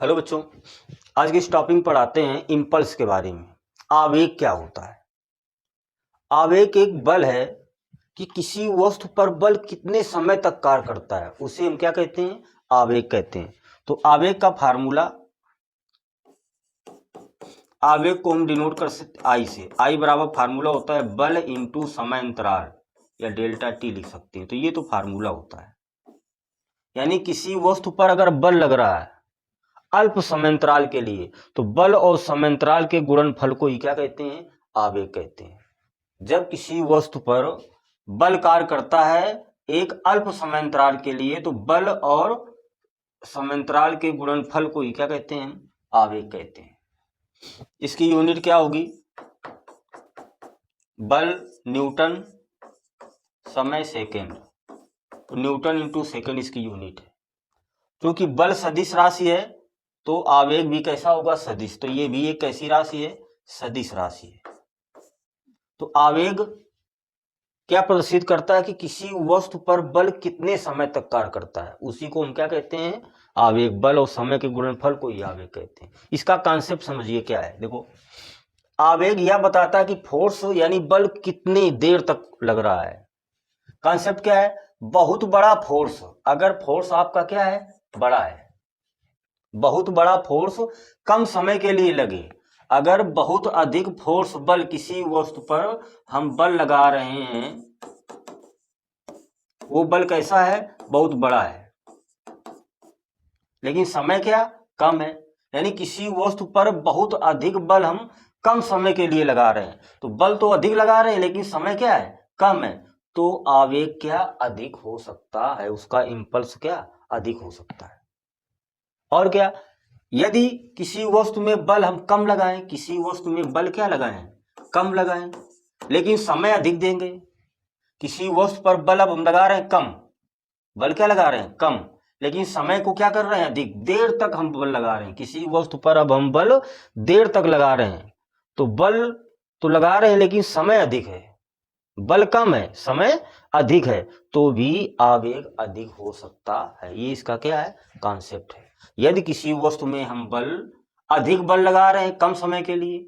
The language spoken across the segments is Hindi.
हेलो बच्चों, आज के इस टॉपिक पढ़ाते हैं इम्पल्स के बारे में। आवेग क्या होता है? आवेग एक बल है कि किसी वस्तु पर बल कितने समय तक कार्य करता है, उसे हम क्या कहते हैं? आवेग कहते हैं। तो आवेग का फार्मूला, आवेग को हम डिनोट कर सकते आई से। आई बराबर फार्मूला होता है बल इंटू समय अंतराल या डेल्टा टी लिख सकते हैं। तो ये तो फार्मूला होता है, यानी किसी वस्तु पर अगर बल लग रहा है अल्प समयांतराल के लिए, तो बल और समयांतराल के गुणनफल को ही क्या कहते हैं? आवेग कहते हैं। जब किसी वस्तु पर बल कार्य करता है एक अल्प समयांतराल के लिए, तो बल और समयांतराल के गुणनफल को ही क्या कहते हैं? आवेग कहते हैं। इसकी यूनिट क्या होगी? बल न्यूटन, समय सेकेंड। तो न्यूटन इंटू सेकेंड इसकी यूनिट है। क्योंकि बल सदिश राशि है तो आवेग भी कैसा होगा? सदिश। तो ये भी एक कैसी राशि है? सदिश राशि है। तो आवेग क्या प्रदर्शित करता है कि किसी वस्तु पर बल कितने समय तक कार्य करता है, उसी को हम क्या कहते हैं? आवेग। बल और समय के गुणनफल को ही आवेग कहते हैं। इसका कॉन्सेप्ट समझिए क्या है। देखो, आवेग यह बताता है कि फोर्स यानी बल कितनी देर तक लग रहा है। कॉन्सेप्ट क्या है? बहुत बड़ा फोर्स, अगर फोर्स आपका क्या है? बड़ा है, बहुत बड़ा फोर्स कम समय के लिए लगे। अगर बहुत अधिक फोर्स बल किसी वस्तु पर हम बल लगा रहे हैं, वो बल कैसा है? बहुत बड़ा है, लेकिन समय क्या? कम है। यानी किसी वस्तु पर बहुत अधिक बल हम कम समय के लिए लगा रहे हैं। तो बल तो अधिक लगा रहे हैं लेकिन समय क्या है? कम है। तो आवेग क्या? अधिक हो सकता है, उसका इंपल्स क्या? अधिक हो सकता है। और क्या? यदि किसी वस्तु में बल हम कम लगाएं, किसी वस्तु में बल क्या लगाएं? कम लगाएं, लेकिन समय अधिक देंगे। किसी वस्तु पर बल अब हम लगा रहे हैं कम, बल क्या लगा रहे हैं? कम, लेकिन समय को क्या कर रहे हैं? अधिक देर तक हम बल लगा रहे हैं। किसी वस्तु पर अब हम बल देर तक लगा रहे हैं, तो बल तो लगा रहे हैं लेकिन समय अधिक है। बल कम है, समय अधिक है, तो भी आवेग अधिक हो सकता है। ये इसका क्या है? कॉन्सेप्ट है। यदि किसी वस्तु में हम बल अधिक बल लगा रहे हैं कम समय के लिए,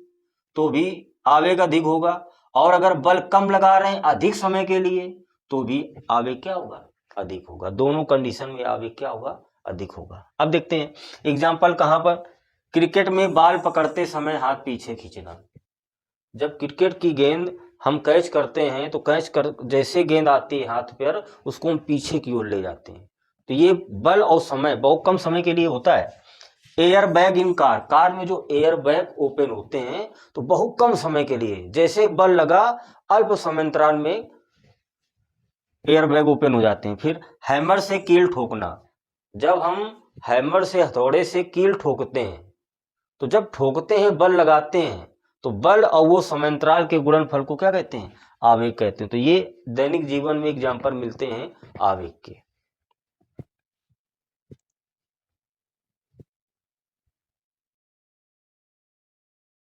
तो भी आवेग अधिक होगा। और अगर बल कम लगा रहे हैं अधिक समय के लिए, तो भी आवेग क्या होगा? अधिक होगा। दोनों कंडीशन में आवेग क्या होगा? अधिक होगा। अब देखते हैं एग्जाम्पल कहां पर। क्रिकेट में बॉल पकड़ते समय हाथ पीछे खींचना। जब क्रिकेट की गेंद हम कैच करते हैं तो कैच कर जैसे गेंद आती है हाथ पर, उसको हम पीछे की ओर ले जाते हैं। तो ये बल और समय बहुत कम समय के लिए होता है। एयर बैग इन कार, कार में जो एयर बैग ओपन होते हैं तो बहुत कम समय के लिए, जैसे बल लगा अल्प समयांतराल में एयर बैग ओपन हो जाते हैं। फिर हैमर से कील ठोकना। जब हम हैमर से हथौड़े से कील ठोकते हैं, तो जब ठोकते हैं बल लगाते हैं, तो बल और वो समयांतराल के गुणनफल को क्या कहते हैं? आवेग कहते हैं। तो ये दैनिक जीवन में एग्जाम्पल मिलते हैं आवेग के।